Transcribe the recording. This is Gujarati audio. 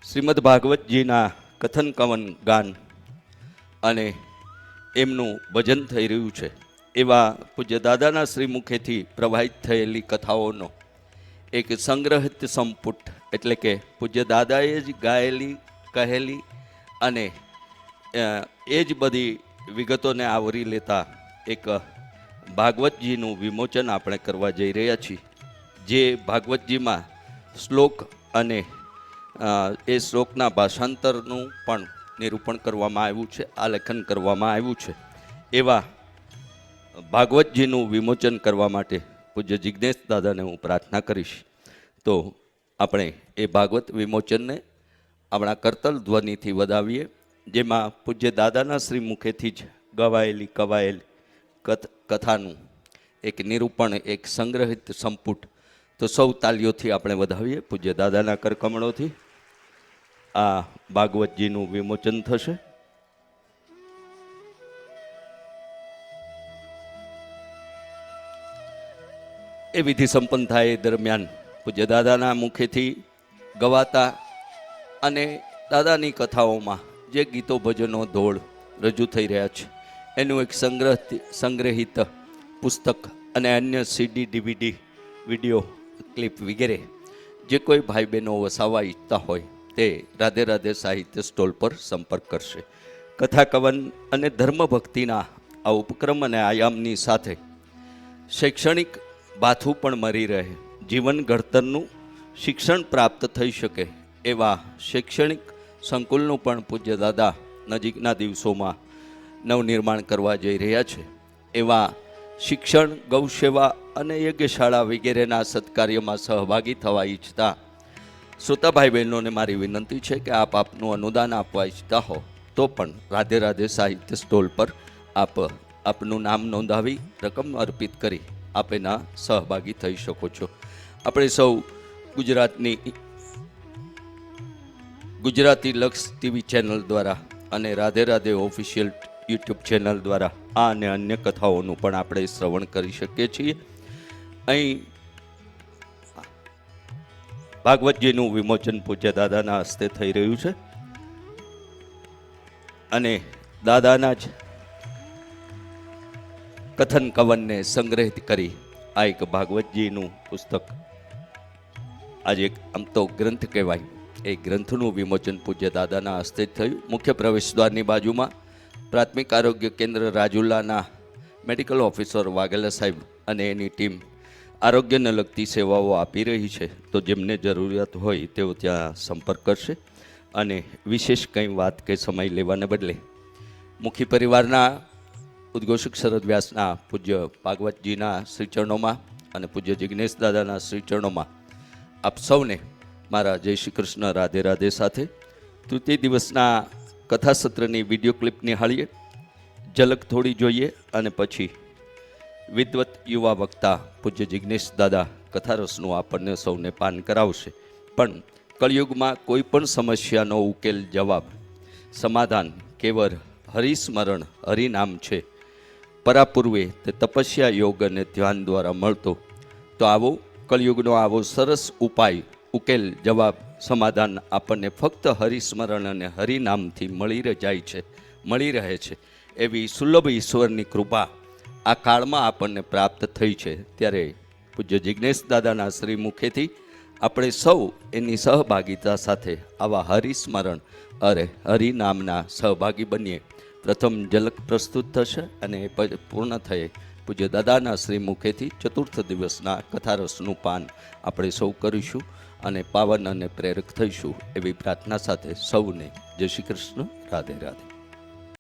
શ્રીમદ ભાગવતજીના કથન કવન ગાન અને એમનું ભજન થઈ રહ્યું છે એવા પૂજ્ય દાદાના શ્રી મુખેથી પ્રવાહિત થયેલી કથાઓનો એક સંગ્રહિત સંપુટ એટલે કે પૂજ્ય દાદાએ જ ગાયેલી કહેલી અને એ જ બધી વિગતોને આવરી લેતા એક ભાગવતજીનું વિમોચન આપણે કરવા જઈ રહ્યા છીએ. જે ભાગવતજીમાં શ્લોક અને એ શ્લોકના ભાષાંતરનું પણ નિરૂપણ કરવામાં આવ્યું છે, આલેખન કરવામાં આવ્યું છે. એવા ભાગવતજીનું વિમોચન કરવા માટે પૂજ્ય જિજ્ઞેશ દાદાને હું પ્રાર્થના કરીશ. તો આપણે એ ભાગવત વિમોચનને આપણા કરતલ ધ્વનિથી વધાવીએ, જેમાં પૂજ્ય દાદાના શ્રી મુખેથી જ ગવાયેલી કવાયેલી કથાનું એક નિરૂપણ, એક સંગ્રહિત સંપુટ. તો સૌ તાલીઓથી આપણે વધાવીએ. પૂજ્ય દાદાના કરકમળોથી આ ભાગવતજીનું વિમોચન થશે. એ વિધિ સંપન્ન થાય એ દરમિયાન પૂજ્ય દાદાના મુખેથી ગવાતા અને દાદાની કથાઓમાં જે ગીતો ભજનો ધોળ રજૂ થઈ રહ્યા છે એનું એક સંગ્રહિત પુસ્તક અને અન્ય સીડી, ડીવીડી, વિડીયો ક્લિપ વગેરે જે કોઈ ભાઈ બહેનો વસાવવા ઈચ્છતા હોય તે રાધે રાધે સાહિત્ય સ્ટોલ પર સંપર્ક કરશે. કથા કવન અને ધર્મભક્તિના આ ઉપક્રમ અને આયામની સાથે શૈક્ષણિક બાથું પણ મળી રહે, જીવન ઘડતરનું શિક્ષણ પ્રાપ્ત થઈ શકે એવા શૈક્ષણિક સંકુલનું પણ પૂજ્ય દાદા નજીકના દિવસોમાં નવનિર્માણ કરવા જઈ રહ્યા છે. એવા શિક્ષણ, ગૌસેવા અને યજ્ઞશાળા વગેરેના સત્કાર્યમાં સહભાગી થવા ઈચ્છતા શ્રોતા ભાઈ બહેનોને મારી વિનંતી છે કે આપ આપનું અનુદાન આપવા ઈચ્છતા હો તો પણ રાધે રાધે સાહિત્ય સ્ટોલ પર આપ આપનું નામ નોંધાવી રકમ અર્પિત કરી આપ એના સહભાગી થઈ શકો છો. આપણે સૌ ગુજરાતી લક્ષ ટીવી ચેનલ દ્વારા અને Radhe Radhe official YouTube channel દ્વારા આ અને અન્ય કથાઓનું પણ આપણે શ્રવણ કરી શકીએ છીએ. અહીં ભાગવતજીનું વિમોચન પૂજ્ય દાદાના હસ્તે થઈ રહ્યું છે અને દાદાના જ કથન કવનને સંગ્રહિત કરી આ એક ભાગવતજીનું પુસ્તક, આજે આમ તો ગ્રંથ કહેવાય, એ ગ્રંથનું વિમોચન પૂજ્ય દાદાના હસ્તે જ થયું. મુખ્ય પ્રવેશદ્વારની બાજુમાં પ્રાથમિક આરોગ્ય કેન્દ્ર રાજુલાના મેડિકલ ઓફિસર વાઘેલા સાહેબ અને એની ટીમ આરોગ્યને લગતી સેવાઓ આપી રહી છે. તો જેમને જરૂરિયાત હોય તેઓ ત્યાં સંપર્ક કરશે. અને વિશેષ કંઈ વાત કે સમય લેવાને બદલે મુખી પરિવારના ઉદ્ઘોષક શરદ વ્યાસના પૂજ્ય ભાગવતજીના શ્રીચરણોમાં અને પૂજ્ય જિજ્ઞેશ દાદાના શ્રીચરણોમાં આપ સૌને મારા જય શ્રી કૃષ્ણ, રાધે રાધે સાથે તૃતીય દિવસના કથાસત્રની વિડીયો ક્લિપ નિહાળીએ, ઝલક થોડી જોઈએ અને પછી વિદ્વત યુવા વક્તા પૂજ્ય જિજ્ઞેશ દાદા કથારસનું આપણને સૌને પાન કરાવશે. પણ કળિયુગમાં કોઈ પણ સમસ્યાનો ઉકેલ, જવાબ, સમાધાન કેવળ હરિસ્મરણ, હરિનામ છે. પરાપૂર્વે તે તપસ્યા, યોગ અને ધ્યાન દ્વારા મળતો. તો આવો કળિયુગનો આવો સરસ ઉપાય, ઉકેલ, જવાબ, સમાધાન આપણને ફક્ત હરિસ્મરણ અને હરિનામથી મળી રહે છે. એવી સુલભ ઈશ્વરની કૃપા આ કાળમાં આપણને પ્રાપ્ત થઈ છે. ત્યારે પૂજ્ય જિજ્ઞેશ દાદાના શ્રી મુખેથી આપણે સૌ એની સહભાગિતા સાથે આવા હરિસ્મરણ અરે હરિનામના સહભાગી બનીએ. પ્રથમ ઝલક પ્રસ્તુત થશે અને પૂર્ણ થયે પૂજ્ય દાદાના શ્રી મુખેથી ચતુર્થ દિવસના કથારસનું પાન આપણે સૌ કરીશું અને પાવન અને પ્રેરક થઈશું એવી પ્રાર્થના સાથે સૌને જય શ્રી કૃષ્ણ, રાધે રાધે.